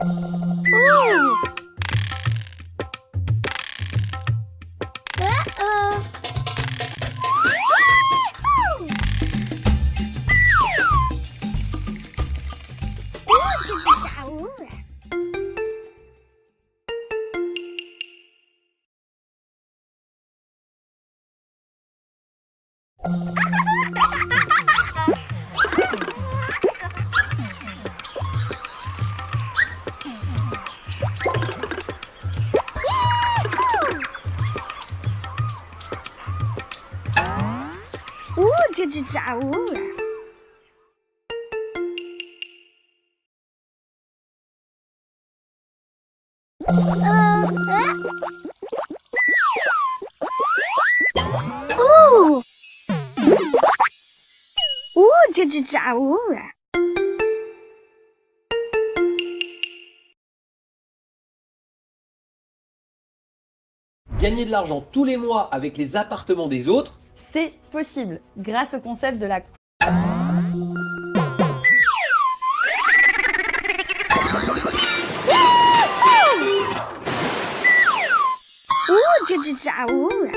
Ooh. Uh-oh. Ooh, 这只炸物啊！哦，这只炸物啊！哦，哦，这只炸物啊！Gagner de l'argent tous les mois avec les appartements des autres, C'est possible grâce au concept de la哦，这只炸物啊！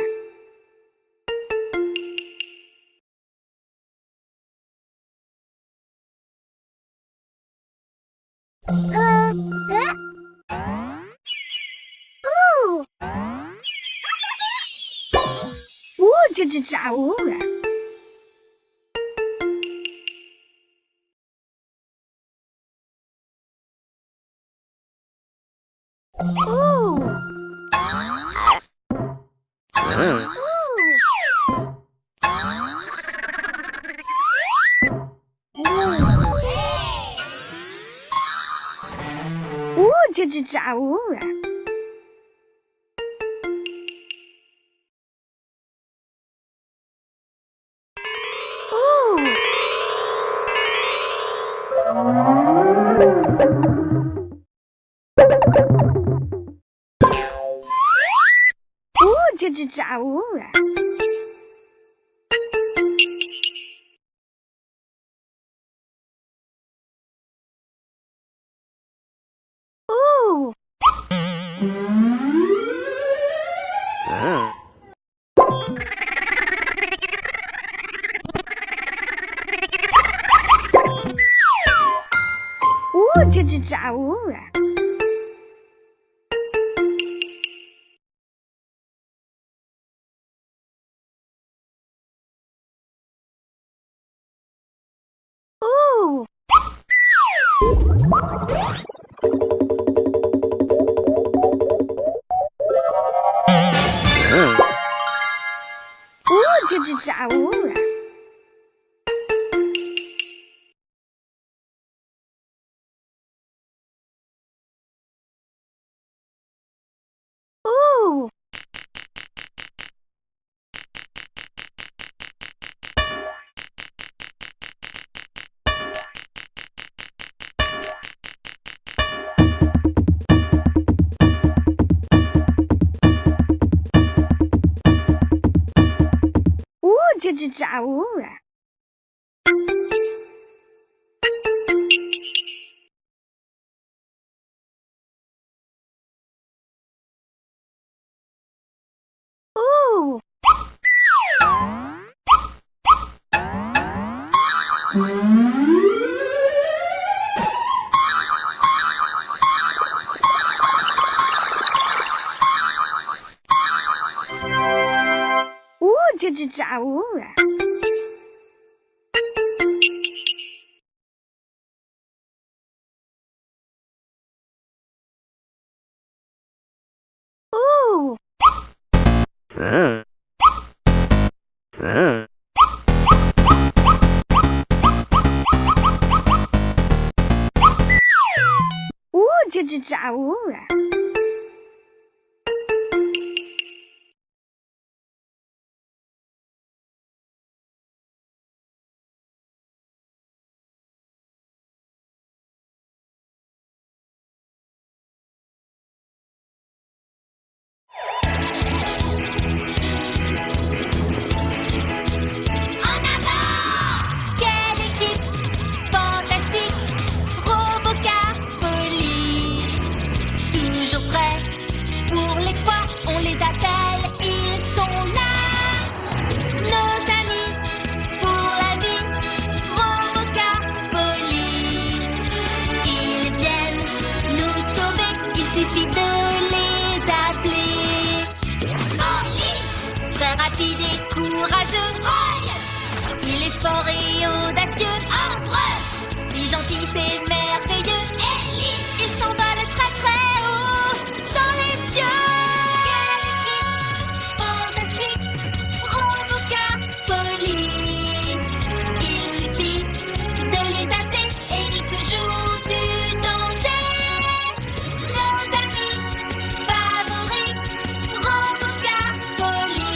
哦，这只炸物啊！哦。哦，这只炸物啊！哦，这只炸物啊！哦。哦，这只炸物啊！哦。哦，这只炸物啊！哦。哦，这只炸物啊！哦。哦，这只炸物啊！哦。哦，这只炸物啊！Quelle équipe fantastique, RoboCar Police. c'est merveilleux. Ellie, il s'envole très très haut dans les cieux. Galactique, fantastique, Robocar, Polly. Il suffit de les appeler et ils se jouent du danger. Nos amis favoris, Robocar, Polly.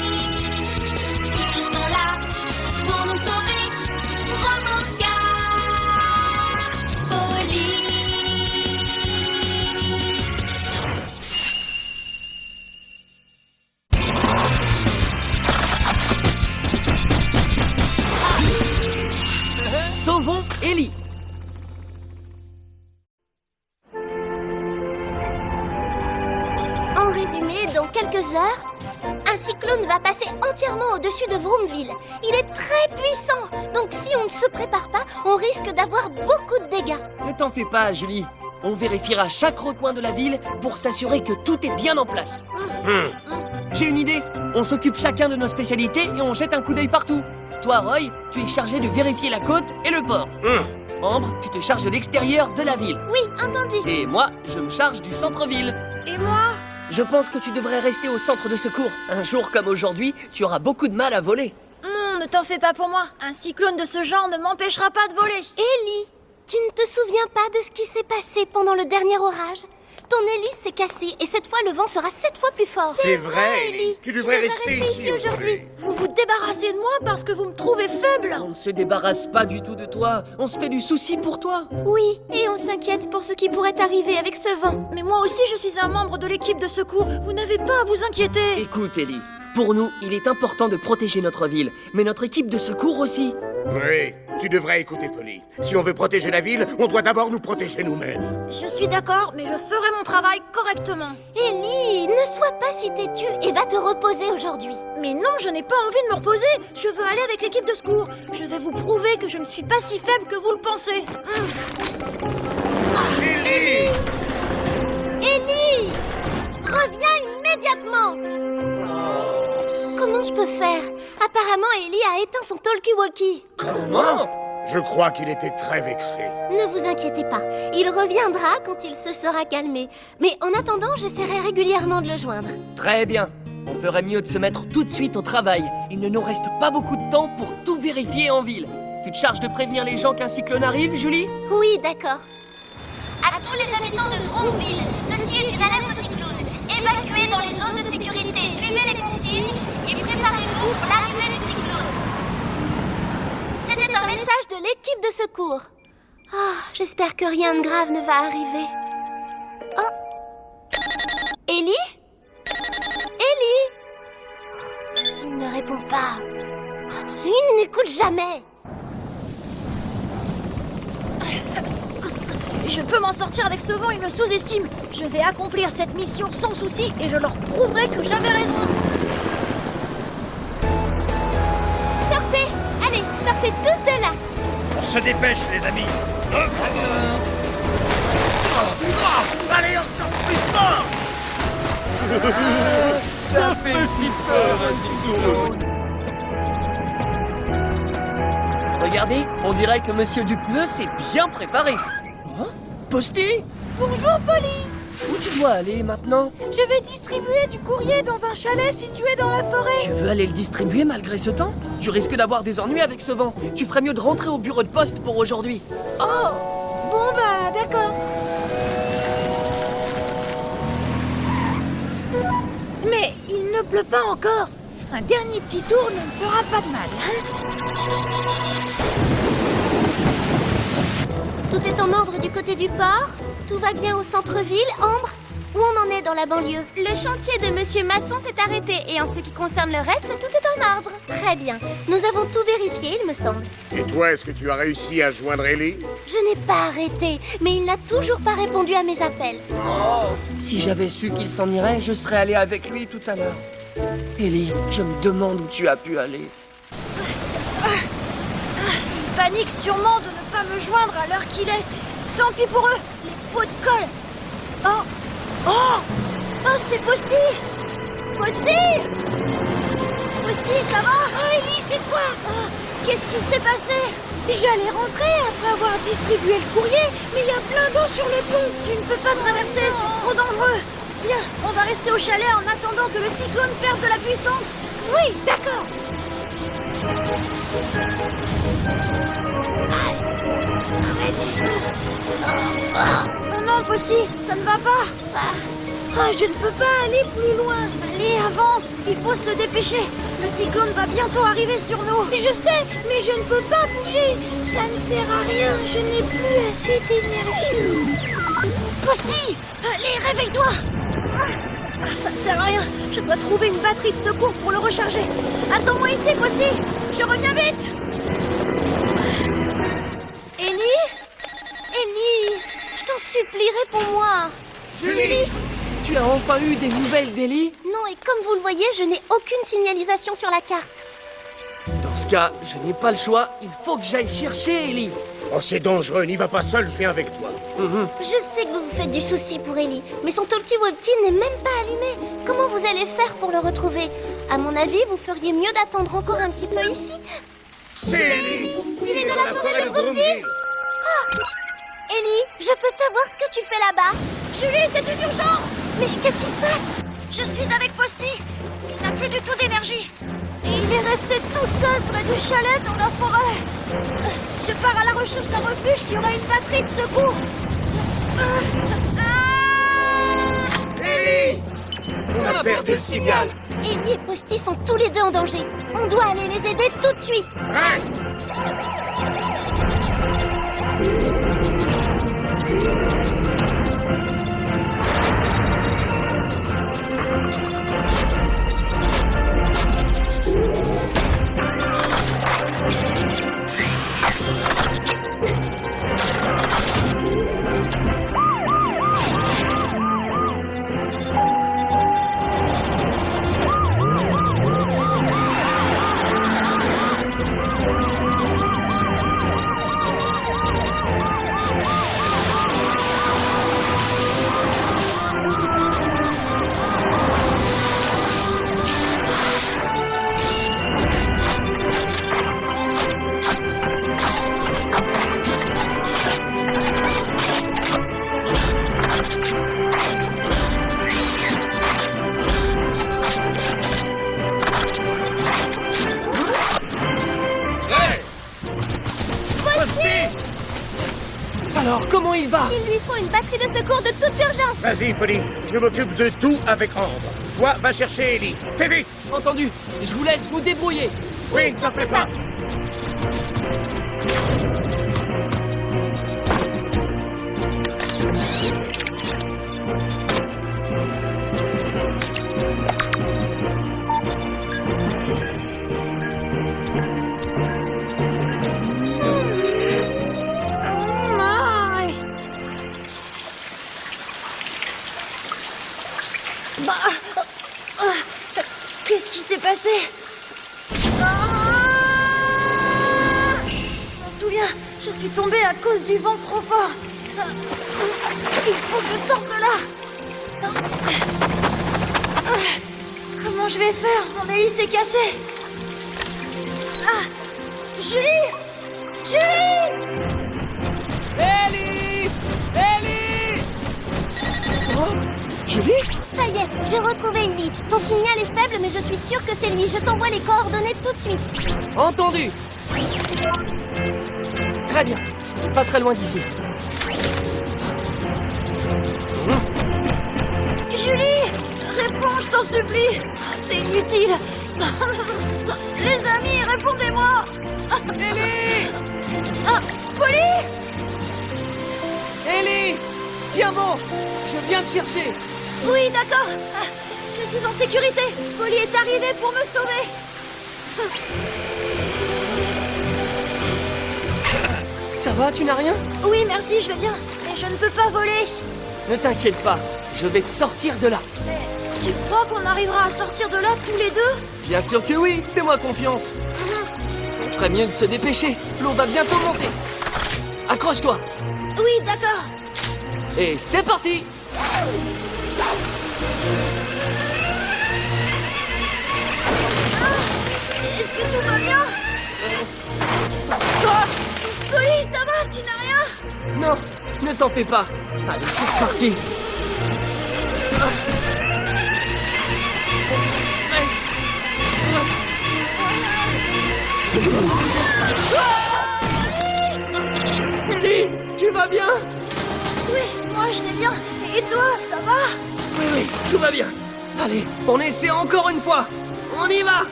Ils sont là pour nous sauver. Robocar, Polly. Sauvons Ellie. En résumé, dans quelques heures, un cyclone va passer entièrement au-dessus de Vroomville. Il est très puissant, donc si on ne se prépare pas, on risque d'avoir beaucoup de dégâts. Ne t'en fais pas, Julie. On vérifiera chaque recoin de la ville pour s'assurer que tout est bien en place. J'ai une idée. On s'occupe chacun de nos spécialités et on jette un coup d'œil partout. Toi, Roy, tu es chargé de vérifier la côte et le port. Ambre, tu te charges de l'extérieur de la ville. Oui, entendu. Et moi, je me charge du centre-ville. Et moi? Je pense que tu devrais rester au centre de secours. Un jour comme aujourd'hui, tu auras beaucoup de mal à voler. Ne t'en fais pas pour moi. Un cyclone de ce genre ne m'empêchera pas de voler. Ellie, tu ne te souviens pas de ce qui s'est passé pendant le dernier orage? Ton hélice s'est cassée et cette fois le vent sera 7 fois plus fort. C'est vrai, Ellie. tu devrais rester ici aujourd'hui. Vous vous débarrassez de moi parce que vous me trouvez faible. On ne se débarrasse pas du tout de toi. On se fait du souci pour toi. Oui, et on s'inquiète pour ce qui pourrait arriver avec ce vent. Mais moi aussi, je suis un membre de l'équipe de secours. Vous n'avez pas à vous inquiéter. Écoute, Ellie, pour nous, il est important de protéger notre ville, mais notre équipe de secours aussi. Oui, tu devrais écouter Polly. Si on veut protéger la ville, on doit d'abord nous protéger nous-mêmes. Je suis d'accord, mais je ferai mon travail correctement. Ellie, ne sois pas si têtue et va te reposer aujourd'hui. Mais non, je n'ai pas envie de me reposer. Je veux aller avec l'équipe de secours. Je vais vous prouver que je ne suis pas si faible que vous le pensez. Ellie! Ellie, reviens immédiatement. Comment je peux faire? Apparemment, Ellie a éteint son talkie-walkie. Comment? Je crois qu'il était très vexé. Ne vous inquiétez pas, il reviendra quand il se sera calmé. Mais en attendant, j'essaierai régulièrement de le joindre. Très bien. On ferait mieux de se mettre tout de suite au travail. Il ne nous reste pas beaucoup de temps pour tout vérifier en ville. Tu te charges de prévenir les gens qu'un cyclone arrive, Julie? Oui, d'accord. À tous les habitants de Vroomville, ceci est une alerte au cyclone. Évacuez dans les zones de sécurité, suivez les consignes et préparez-vous pour l'arrivée du cyclone. C'était un message de l'équipe de secours. Oh, j'espère que rien de grave ne va arriver. Oh. Ellie? Ellie? Oh, il ne répond pas. Oh, il n'écoute jamais. Je peux m'en sortir avec ce vent, il me sous-estime. Je vais accomplir cette mission sans souci et je leur prouverai que j'avais raison. Sortez! Allez, sortez tous de là! On se dépêche, les amis. Allez, encore plus fort. Ça fait si peur, un cyclone. Regardez, on dirait que Monsieur Dupneu s'est bien préparé. Hein? Posty? Bonjour, Polly. Où tu dois aller maintenant? Je vais distribuer du courrier dans un chalet situé dans la forêt. Tu veux aller le distribuer malgré ce temps? Tu risques d'avoir des ennuis avec ce vent. Tu ferais mieux de rentrer au bureau de poste pour aujourd'hui. Oh, bon bah d'accord. Mais il ne pleut pas encore. Un dernier petit tour ne me fera pas de mal. Tout est en ordre du côté du port? Tout va bien au centre-ville, Ambre? Où on en est dans la banlieue? Le chantier de Monsieur Masson s'est arrêté et en ce qui concerne le reste, tout est en ordre. Très bien. Nous avons tout vérifié, il me semble. Et toi, est-ce que tu as réussi à joindre Ellie? Je n'ai pas arrêté, mais il n'a toujours pas répondu à mes appels. Si j'avais su qu'il s'en irait, je serais allé avec lui tout à l'heure. Ellie, je me demande où tu as pu aller. Ils paniquent sûrement de ne pas me joindre à l'heure qu'il est. Tant pis pour eux, les pots de colle. Oh, oh, oh, c'est Posty. Posty, Posty, ça va? Oh, Ellie, chez toi. Oh, qu'est-ce qui s'est passé? J'allais rentrer après avoir distribué le courrier, mais il y a plein d'eau sur le pont. Tu ne peux pas traverser, c'est trop dangereux. Bien, on va rester au chalet en attendant que le cyclone perde de la puissance. Oui, d'accord. Oh non, Posty, ça ne va pas. Ah, je ne peux pas aller plus loin. Allez, avance, il faut se dépêcher. Le cyclone va bientôt arriver sur nous. Je sais, mais je ne peux pas bouger. Ça ne sert à rien, je n'ai plus assez d'énergie. Posty, allez, réveille-toi. Ça ne sert à rien. Je dois trouver une batterie de secours pour le recharger. Attends-moi ici, Posty. Je reviens vite. Ellie? Ellie, je t'en supplie, réponds-moi. Julie! Tu as enfin eu des nouvelles d'Ellie? Non, et comme vous le voyez, je n'ai aucune signalisation sur la carte. Dans ce cas, je n'ai pas le choix. Il faut que j'aille chercher Ellie. Oh, c'est dangereux, n'y va pas seul, je viens avec toi. Je sais que vous vous faites du souci pour Ellie, mais son talkie-walkie n'est même pas allumé. Comment vous allez faire pour le retrouver? À mon avis, vous feriez mieux d'attendre encore un petit peu ici. C'est Ellie! Il est dans la forêt de Broomville. Ellie, je peux savoir ce que tu fais là-bas? Julie, c'est une urgence. Mais qu'est-ce qui se passe? Je suis avec Posty. Il n'a plus du tout d'énergie. Et il est resté tout seul près du chalet dans la forêt. Je pars à la recherche d'un refuge qui aura une batterie de secours. Ellie! On a perdu le signal. Ellie et Posty sont tous les deux en danger. On doit aller les aider tout de suite. Hein? Alors, comment il va? Il lui faut une batterie de secours de toute urgence. Vas-y, Polly, je m'occupe de tout avec Ambre. Toi, va chercher Ellie. Fais vite! Entendu. Je vous laisse vous débrouiller. Oui, t'en fais pas. Qu'est-ce qui s'est passé? Je m'en souviens, je suis tombée à cause du vent trop fort. Il faut que je sorte de là. Comment je vais faire? Mon hélice s'est cassée. Julie! Julie! Ellie! Ellie! Oh, Julie? Ça y est, j'ai retrouvé Ellie. Son signal est faible, mais je suis sûre que c'est lui. Je t'envoie les coordonnées tout de suite. Entendu. Très bien. Pas très loin d'ici. Julie! Réponds, je t'en supplie! C'est inutile! Les amis, répondez-moi! Ellie! Polly! Ellie! Tiens bon! Je viens te chercher. Oui, d'accord! Je suis en sécurité! Polly est arrivée pour me sauver! Ça va, tu n'as rien? Oui, merci, je vais bien. Mais je ne peux pas voler. Ne t'inquiète pas, je vais te sortir de là. Mais tu crois qu'on arrivera à sortir de là tous les deux? Bien sûr que oui, fais-moi confiance. On ferait mieux de se dépêcher, l'eau va bientôt monter. Accroche-toi. Oui, d'accord. Et c'est parti. Est-ce que tout va bien? Ne t'en fais pas. Allez, c'est parti. Ellie, tu vas bien? Oui, moi je vais bien. Et toi, ça va? Oui, tout va bien. Allez, on essaie encore une fois. On y va.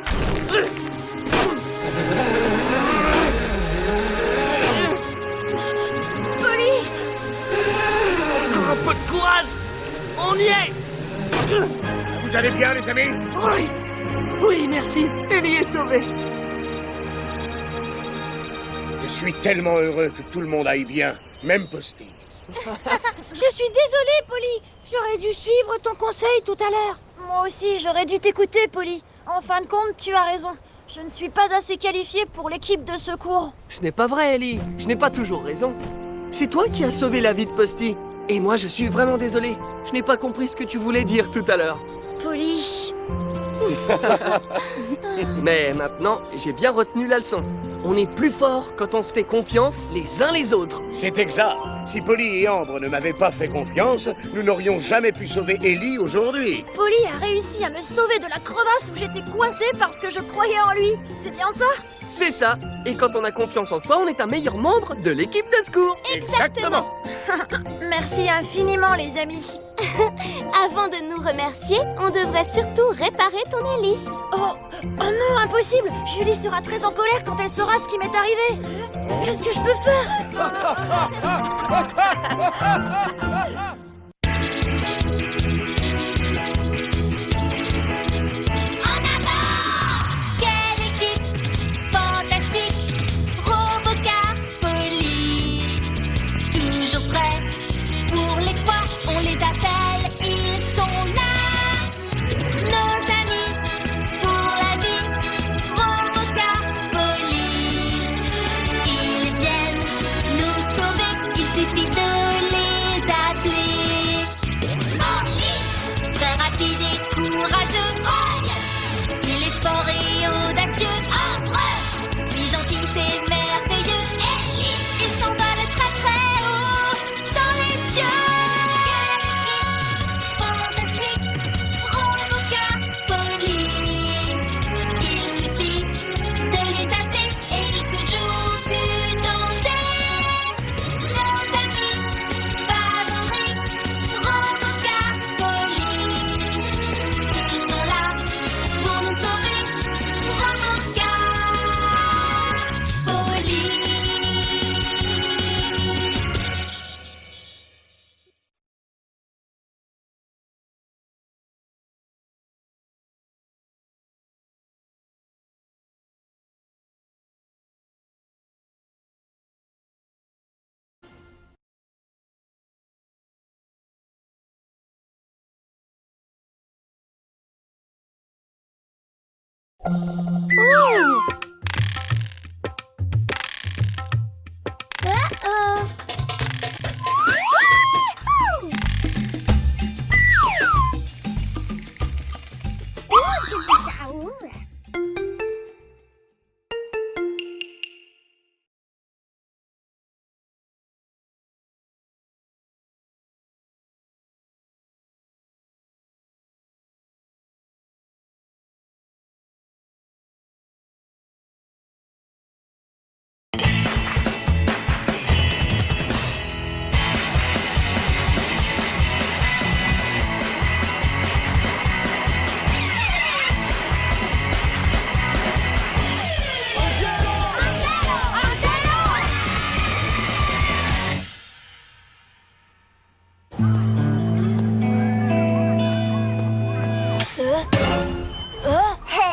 Polly! Encore un peu de courage. On y est. Vous allez bien, les amis? Oui, oui, merci. Ellie est sauvée. Je suis tellement heureux que tout le monde aille bien, même Posty. Je suis désolée, Polly. J'aurais dû suivre ton conseil tout à l'heure. Moi aussi, j'aurais dû t'écouter, Polly. En fin de compte, tu as raison. Je ne suis pas assez qualifiée pour l'équipe de secours. Ce n'est pas vrai, Ellie. Je n'ai pas toujours raison. C'est toi qui as sauvé la vie de Posty. Et moi, je suis vraiment désolé. Je n'ai pas compris ce que tu voulais dire tout à l'heure. Polly... Mais maintenant, j'ai bien retenu la leçon. On est plus fort quand on se fait confiance les uns les autres. C'est exact. Si Polly et Ambre ne m'avaient pas fait confiance, nous n'aurions jamais pu sauver Ellie aujourd'hui. Polly a réussi à me sauver de la crevasse où j'étais coincée parce que je croyais en lui. C'est bien ça? C'est ça. Et quand on a confiance en soi, on est un meilleur membre de l'équipe de secours. Exactement. Merci infiniment, les amis. Avant de nous remercier, on devrait surtout réparer ton hélice. Oh non, impossible. Julie sera très en colère quand elle saura ce qui m'est arrivé. Qu'est-ce que je peux faire? Quelle équipe fantastique, Robocar, Polly. Toujours prêts pour l'exploit, on les appelle, ils sont là. Nos amis pour la vie, Robocar, Polly. Ils viennent nous sauver, il suffit de les appeler. Polly, très rapide et courageux, oh yeah. Il est fort et audacieux, Ambre, si gentil c'est merveilleux. Ellie, il s'envole très très haut dans les cieux. Quelle équipe fantastique, Robocar, Polly. Il suffit de les appeler et ils se jouent du danger. Nos amis favoris, Robocar, Polly. Ils sont là pour nous sauver, Robocar, Polly.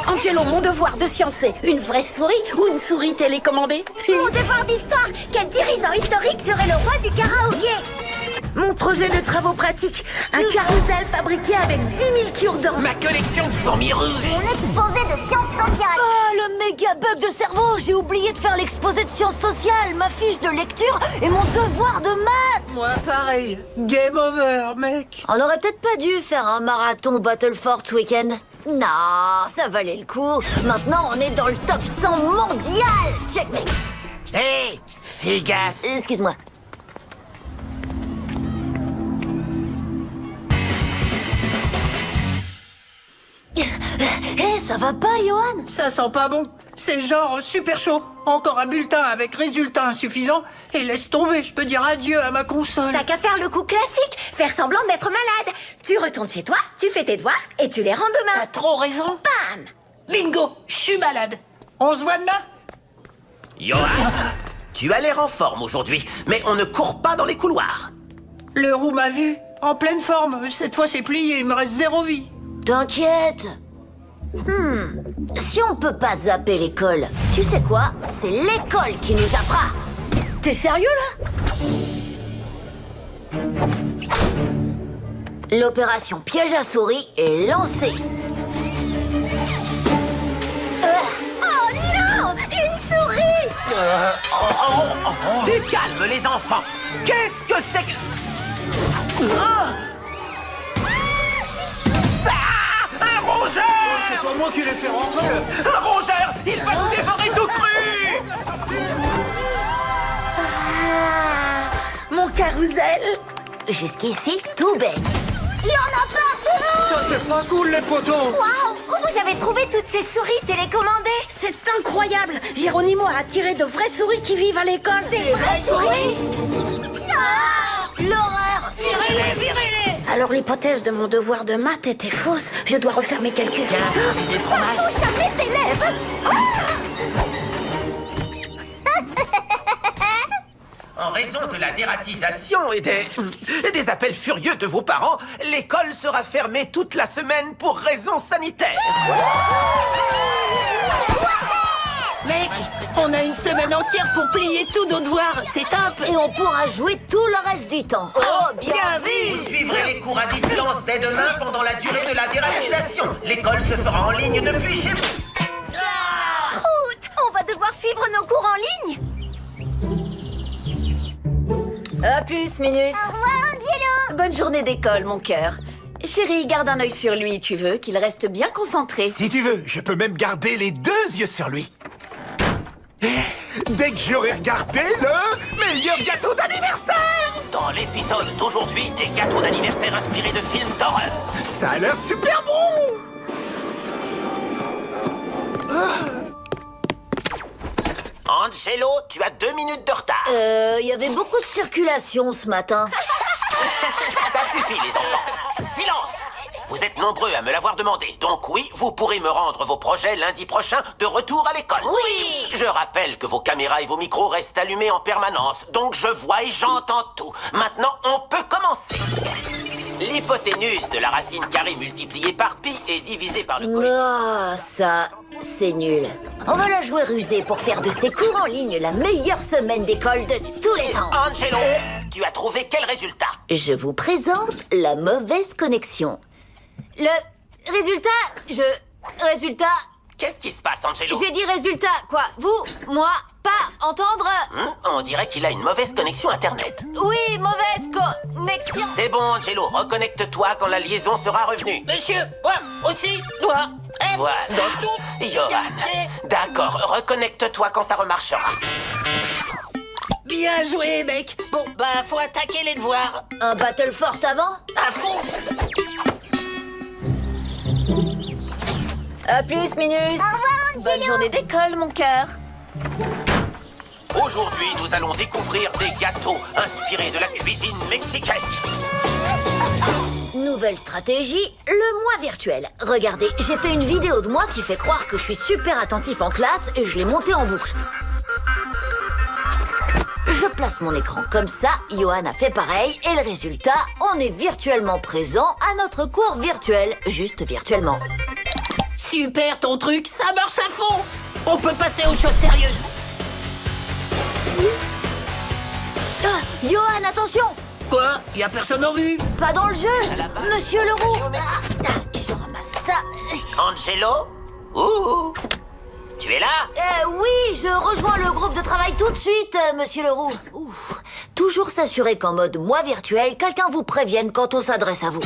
Angelo, mon devoir de science, c'est une vraie souris ou une souris télécommandée? Mon devoir d'histoire, quel dirigeant historique serait le roi du karaoké? Mon projet de travaux pratiques, un carrousel fabriqué avec 10 000 cure-dents. Ma collection de fourmis rouges. Mon exposé de sciences sociales. Oh, le méga bug de cerveau. J'ai oublié de faire l'exposé de sciences sociales, ma fiche de lecture et mon devoir de maths. Moi, pareil. Game over, mec. On aurait peut-être pas dû faire un marathon Battlefort ce week-end. Non, ça valait le coup. Maintenant, on est dans le top 100 mondial. Checkmate. Hé, fais gaffe. Excuse-moi. Hé, ça va pas, Johan? Ça sent pas bon. C'est genre super chaud. Encore un bulletin avec résultat insuffisant. Et laisse tomber, je peux dire adieu à ma console. T'as qu'à faire le coup classique, faire semblant d'être malade. Tu retournes chez toi, tu fais tes devoirs et tu les rends demain. T'as trop raison. Bam! Bingo, je suis malade. On se voit demain? Johan, tu as l'air en forme aujourd'hui, mais on ne court pas dans les couloirs. Le roux m'a vu. En pleine forme. Cette fois c'est plié, il me reste 0 vie. T'inquiète. Si on peut pas zapper l'école, tu sais quoi? C'est l'école qui nous zappera. T'es sérieux là? L'opération piège à souris est lancée. Oh non! Une souris! Du calme, les enfants. Qu'est-ce que c'est que... Un rongeur! C'est pas moi qui l'ai fait rentrer. Un rongeur! Il va nous dévorer tout cru! Mon carrousel. Jusqu'ici, tout baigne. Il y en a partout! Ça c'est pas cool les potos. Waouh! Où vous avez trouvé toutes ces souris télécommandées? C'est incroyable! Géronimo a attiré de vraies souris qui vivent à l'école. Des vraies souris? L'horreur. Virez-les! Alors l'hypothèse de mon devoir de maths était fausse. Je dois refaire mes calculs. Tiens, des fromages. Faut jamais ses lèvres! En raison de la dératisation et des appels furieux de vos parents, l'école sera fermée toute la semaine pour raisons sanitaires. Mec, on a une semaine entière pour plier tous nos devoirs. C'est top. Et on pourra jouer tout le reste du temps. Oh, bien vu. Vous suivrez les cours à distance dès demain pendant la durée de la dératisation. L'école se fera en ligne depuis chez vous. Croûte! On va devoir suivre nos cours en ligne! À plus, Minus. Au revoir, Angelo! Bonne journée d'école, mon cœur. Chérie, garde un œil sur lui, tu veux, qu'il reste bien concentré. Si tu veux, je peux même garder les 2 yeux sur lui. Dès que j'aurai regardé le meilleur gâteau d'anniversaire. Dans l'épisode d'aujourd'hui, des gâteaux d'anniversaire inspirés de films d'horreur. Ça a l'air super bon. Angelo, tu as 2 minutes de retard. Il y avait beaucoup de circulation ce matin. Ça suffit, les enfants. Silence! Vous êtes nombreux à me l'avoir demandé, donc oui, vous pourrez me rendre vos projets lundi prochain de retour à l'école. Oui! Je rappelle que vos caméras et vos micros restent allumés en permanence, donc je vois et j'entends tout. Maintenant, on peut commencer. L'hypoténuse de la racine carrée multipliée par pi est divisée par le cosine. Ah, ça, c'est nul. On va la jouer rusée pour faire de ces cours en ligne la meilleure semaine d'école de tous les temps. Angelo, tu as trouvé quel résultat? Je vous présente la mauvaise connexion. Le résultat... Qu'est-ce qui se passe, Angelo? J'ai dit résultat, quoi. Vous, moi, pas entendre... On dirait qu'il a une mauvaise connexion Internet. Oui, mauvaise connexion. C'est bon, Angelo, reconnecte-toi quand la liaison sera revenue. Monsieur, moi aussi, toi. Voilà. Johan. D'accord, reconnecte-toi quand ça remarchera. Bien joué, mec. Bon, bah, faut attaquer les devoirs. Un Battle Force avant? À fond. À plus, Minus. Bonne journée d'école, mon cœur. Aujourd'hui, nous allons découvrir des gâteaux inspirés de la cuisine mexicaine. Nouvelle stratégie, le moi virtuel. Regardez, j'ai fait une vidéo de moi qui fait croire que je suis super attentif en classe et je l'ai montée en boucle. Je place mon écran comme ça, Johan a fait pareil et le résultat, on est virtuellement présent à notre cours virtuel, juste virtuellement. Super ton truc, ça marche à fond. On peut passer aux choses sérieuses. Ah, Johan, attention! Quoi? Y a personne en vue? Pas dans le jeu! Monsieur Leroux! Je ramasse ça. Angelo? Ouh! Tu es là? Oui, je rejoins le groupe de travail tout de suite, Monsieur Leroux. Ouf. Toujours s'assurer qu'en mode moi virtuel, quelqu'un vous prévienne quand on s'adresse à vous.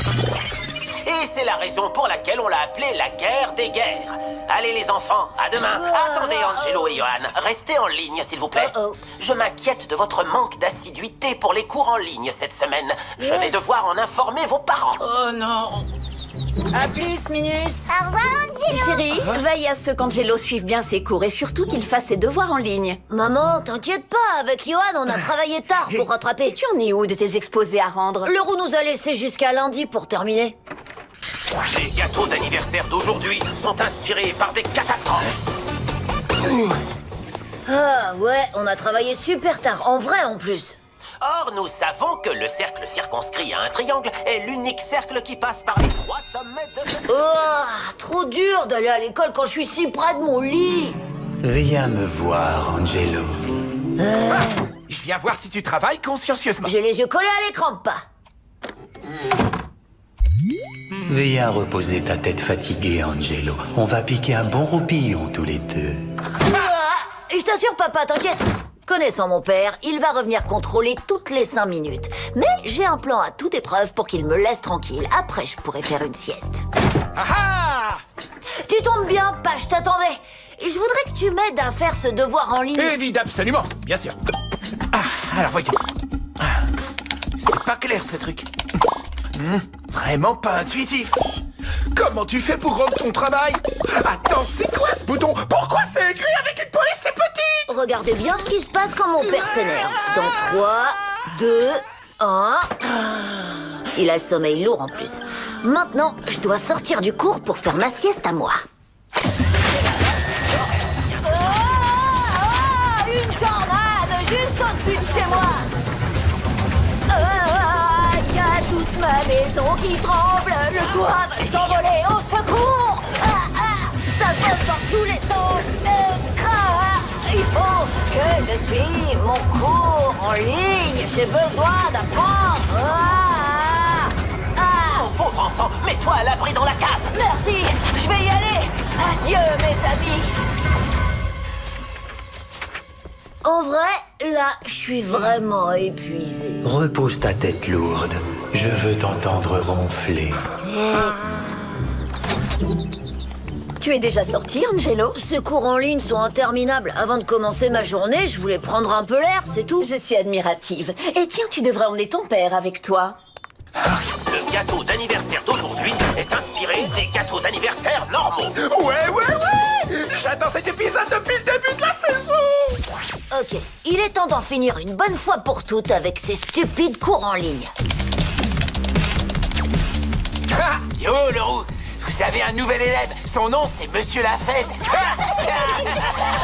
Et c'est la raison pour laquelle on l'a appelé la guerre des guerres. Allez les enfants, à demain. Attendez Angelo et Johan, restez en ligne s'il vous plaît. Je m'inquiète de votre manque d'assiduité pour les cours en ligne cette semaine. Je vais devoir en informer vos parents. Oh non. À plus, Minus. Au revoir, Angelo. Chérie, veille à ce qu'Angelo suive bien ses cours et surtout qu'il fasse ses devoirs en ligne. Maman, t'inquiète pas, avec Johan, on a travaillé tard pour rattraper. Tu en es où de tes exposés à rendre? Le roux nous a laissé jusqu'à lundi pour terminer. Les gâteaux d'anniversaire d'aujourd'hui sont inspirés par des catastrophes. Ah ouais, on a travaillé super tard, en vrai en plus. Or, nous savons que le cercle circonscrit à un triangle est l'unique cercle qui passe par les 3 sommets de ce... Oh, trop dur d'aller à l'école quand je suis si près de mon lit. Viens me voir, Angelo. Je viens voir si tu travailles consciencieusement. J'ai les yeux collés à l'écran, pas. Viens reposer ta tête fatiguée, Angelo. On va piquer un bon roupillon tous les deux. Ah, je t'assure, papa, t'inquiète. Connaissant mon père, il va revenir contrôler toutes les 5 minutes. Mais j'ai un plan à toute épreuve pour qu'il me laisse tranquille. Après, je pourrai faire une sieste. Ah Tu tombes bien, pas, je t'attendais. Je voudrais que tu m'aides à faire ce devoir en ligne. Évidemment, absolument, bien sûr. Alors voyons. C'est pas clair ce truc. Vraiment pas intuitif. Comment tu fais pour rendre ton travail? Attends, c'est quoi ce bouton? Pourquoi c'est écrit avec une police si petite? Regardez bien ce qui se passe quand mon père s'énerve. Dans 3, 2, 1... Il a le sommeil lourd en plus. Maintenant, je dois sortir du cours pour faire ma sieste à moi. Une tornade juste au-dessus de chez moi. Il y a toute ma maison qui tremble. Le toit va s'envoler. Au secours! Ça vole dans tous les sens. Il faut que je suive mon cours en ligne. J'ai besoin d'apprendre. Mon pauvre enfant, mets-toi à l'abri dans la cave. Merci, je vais y aller. Adieu, mes amis. En vrai, là, je suis vraiment épuisée. Repose ta tête lourde. Je veux t'entendre ronfler. Tu es déjà sorti, Angelo? Ces cours en ligne sont interminables. Avant de commencer ma journée, je voulais prendre un peu l'air, c'est tout. Je suis admirative. Et tiens, tu devrais emmener ton père avec toi. Le gâteau d'anniversaire d'aujourd'hui est inspiré des gâteaux d'anniversaire normaux. Ouais J'attends cet épisode depuis le début de la saison. Ok, il est temps d'en finir une bonne fois pour toutes avec ces stupides cours en ligne. Yo, le roux, vous avez un nouvel élève. Son nom, c'est Monsieur Lafesse.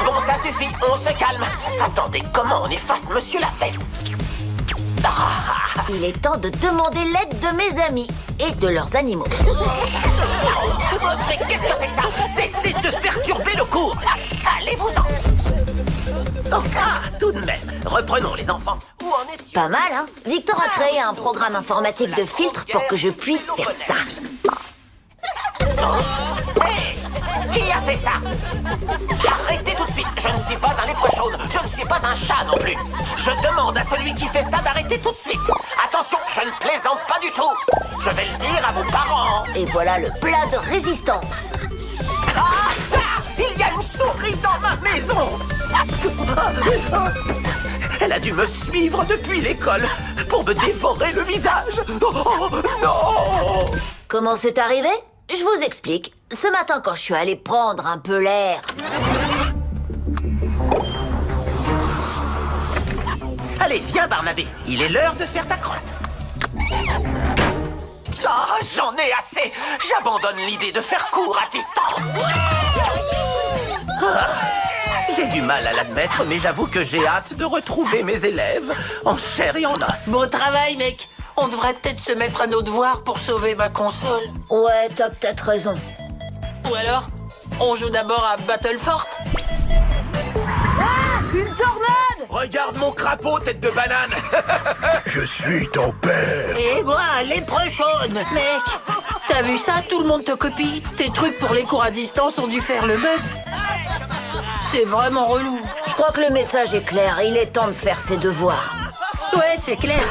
Bon, ça suffit, on se calme. Attendez, comment on efface Monsieur Lafesse? Il est temps de demander l'aide de mes amis et de leurs animaux. Mais qu'est-ce que c'est que ça? Cessez de perturber le cours. Allez-vous-en. Tout de même, reprenons les enfants. Où en es-tu? Pas mal, hein? Victor a créé un programme informatique de filtre pour que je puisse faire ça. Hey, qui a fait ça? Arrêtez tout de suite. Je ne suis pas un léprechaune. Je ne suis pas un chat non plus. Je demande à celui qui fait ça d'arrêter tout de suite. Attention, je ne plaisante pas du tout. Je vais le dire à vos parents. Et voilà le plat de résistance. Ah, ça! Il y a une souris dans ma maison. Elle a dû me suivre depuis l'école pour me dévorer le visage. Oh, non! Comment c'est arrivé? Je vous explique. Ce matin, quand je suis allée prendre un peu l'air... Allez, viens, Barnabé. Il est l'heure de faire ta crotte. Ah, j'en ai assez. J'abandonne l'idée de faire cours à distance. Ah, j'ai du mal à l'admettre, mais j'avoue que j'ai hâte de retrouver mes élèves en chair et en os. Bon travail, mec. On devrait peut-être se mettre à nos devoirs pour sauver ma console. Ouais, t'as peut-être raison. Ou alors, on joue d'abord à Battlefort. Une tornade! Regarde mon crapaud, tête de banane. Je suis ton père. Et moi, léprechaune. Mec, t'as vu ça? Tout le monde te copie. Tes trucs pour les cours à distance ont dû faire le buzz. C'est vraiment relou. Je crois que le message est clair. Il est temps de faire ses devoirs. Ouais, c'est clair.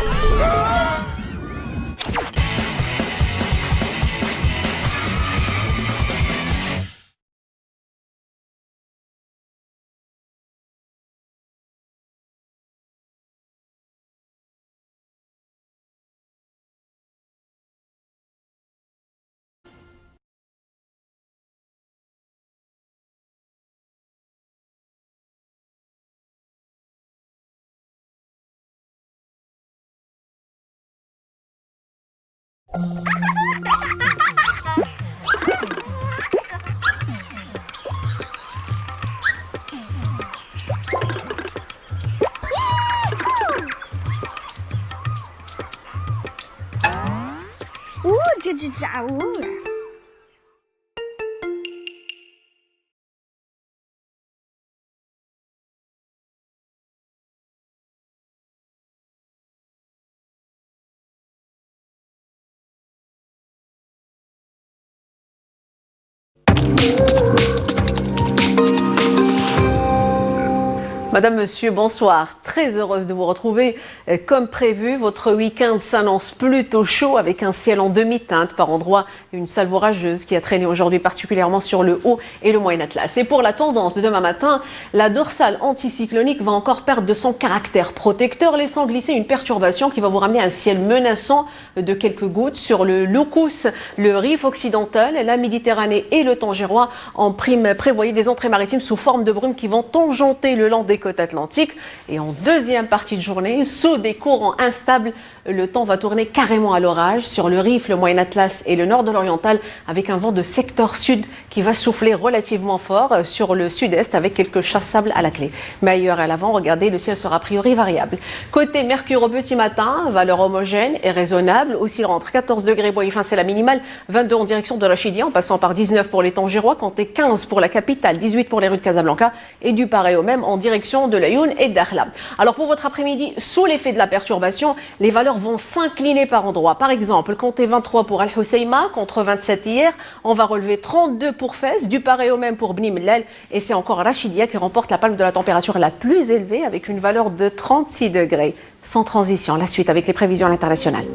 Madame, Monsieur, bonsoir. Très heureuse de vous retrouver. Comme prévu, votre week-end s'annonce plutôt chaud avec un ciel en demi-teinte par endroits, une salve orageuse qui a traîné aujourd'hui particulièrement sur le Haut et le Moyen Atlas. Et pour la tendance de demain matin, la dorsale anticyclonique va encore perdre de son caractère protecteur, laissant glisser une perturbation qui va vous ramener un ciel menaçant de quelques gouttes sur le Locus, le Rif occidental, la Méditerranée et le Tangérois. En prime, prévoyez des entrées maritimes sous forme de brumes qui vont tangenter le long des côtes atlantiques. Et en deuxième partie de journée, sous des courants instables, le temps va tourner carrément à l'orage sur le Rif, le Moyen Atlas et le nord de l'Oriental, avec un vent de secteur sud qui va souffler relativement fort sur le sud-est avec quelques chassables à la clé. Mais ailleurs à l'avant, regardez, le ciel sera a priori variable. Côté Mercure au petit matin, valeur homogène et raisonnable, oscillant entre 14 degrés Boïfin, c'est la minimale, 22 en direction de Rachidia, en passant par 19 pour les Tangérois, comptez 15 pour la capitale, 18 pour les rues de Casablanca et du pareil au même en direction de l'Ayoun et d'Dakhla. Alors pour votre après-midi, sous l'effet de la perturbation, les valeurs vont s'incliner par endroits. Par exemple, comptez 23 pour Al-Hoceima contre 27 hier. On va relever 32 pour Fès, du pareil au même pour Bni Mellal. Et c'est encore Rachidia qui remporte la palme de la température la plus élevée avec une valeur de 36 degrés. Sans transition, la suite avec les prévisions internationales.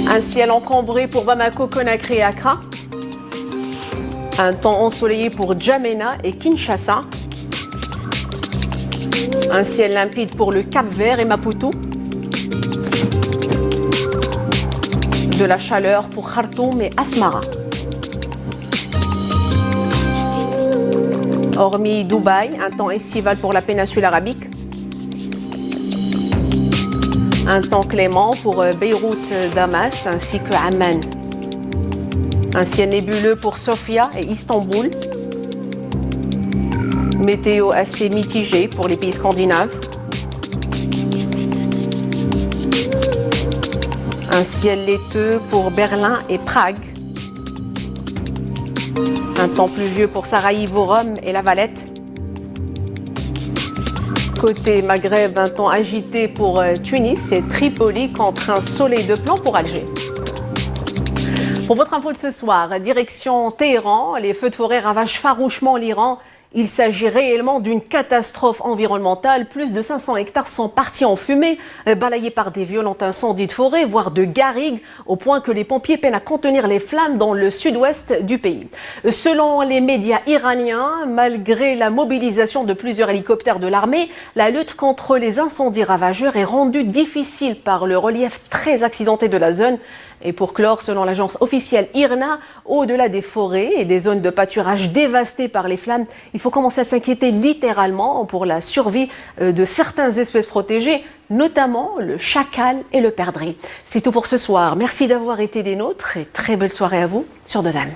Un ciel encombré pour Bamako, Conakry et Accra. Un temps ensoleillé pour Djamena et Kinshasa. Un ciel limpide pour le Cap-Vert et Maputo. De la chaleur pour Khartoum et Asmara. Hormis Dubaï, un temps estival pour la péninsule arabique. Un temps clément pour Beyrouth, Damas ainsi que Amman. Un ciel nébuleux pour Sofia et Istanbul. Météo assez mitigée pour les pays scandinaves. Un ciel laiteux pour Berlin et Prague. Un temps pluvieux pour Sarajevo, Rome et La Valette. Côté Maghreb, un temps agité pour Tunis et Tripoli contre un soleil de plomb pour Alger. Pour votre info de ce soir, direction Téhéran, les feux de forêt ravagent farouchement l'Iran. Il s'agit réellement d'une catastrophe environnementale. Plus de 500 hectares sont partis en fumée, balayés par des violents incendies de forêt, voire de garrigues, au point que les pompiers peinent à contenir les flammes dans le sud-ouest du pays. Selon les médias iraniens, malgré la mobilisation de plusieurs hélicoptères de l'armée, la lutte contre les incendies ravageurs est rendue difficile par le relief très accidenté de la zone. Et pour clore, selon l'agence officielle IRNA, au-delà des forêts et des zones de pâturage dévastées par les flammes, il faut commencer à s'inquiéter littéralement pour la survie de certaines espèces protégées, notamment le chacal et le perdrix. C'est tout pour ce soir. Merci d'avoir été des nôtres et très belle soirée à vous sur Dodam.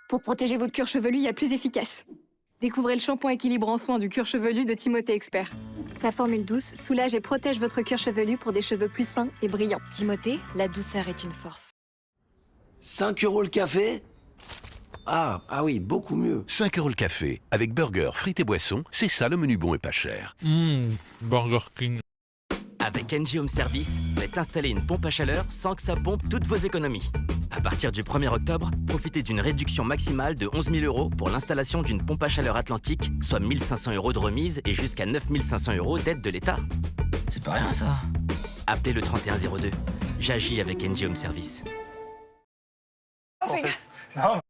Pour protéger votre cuir chevelu, il y a plus efficace. Découvrez le shampoing équilibrant soin du cuir chevelu de Timothée Expert. Sa formule douce soulage et protège votre cuir chevelu pour des cheveux plus sains et brillants. Timothée, la douceur est une force. 5 € le café? Ah oui, beaucoup mieux. 5 € le café. Avec burger, frites et boissons, c'est ça le menu bon et pas cher. Burger King. Avec NG Home Service, faites installer une pompe à chaleur sans que ça pompe toutes vos économies. À partir du 1er octobre, profitez d'une réduction maximale de 11 000 € pour l'installation d'une pompe à chaleur Atlantique, soit 1 500 € de remise et jusqu'à 9 500 € d'aide de l'État. C'est pas rien ça. Appelez le 3102. J'agis avec NG Home Service. Non.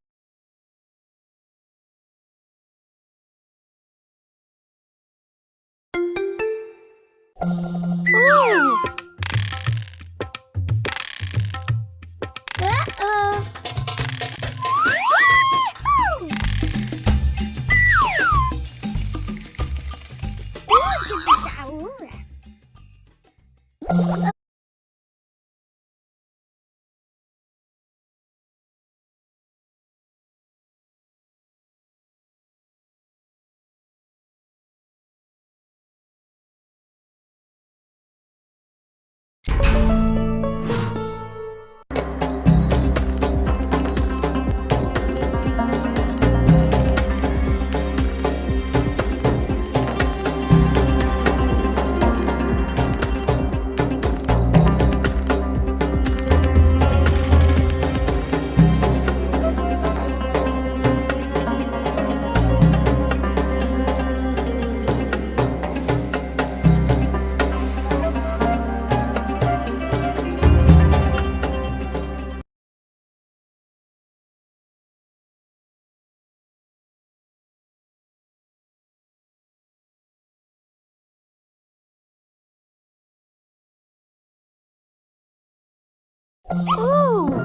Ouh,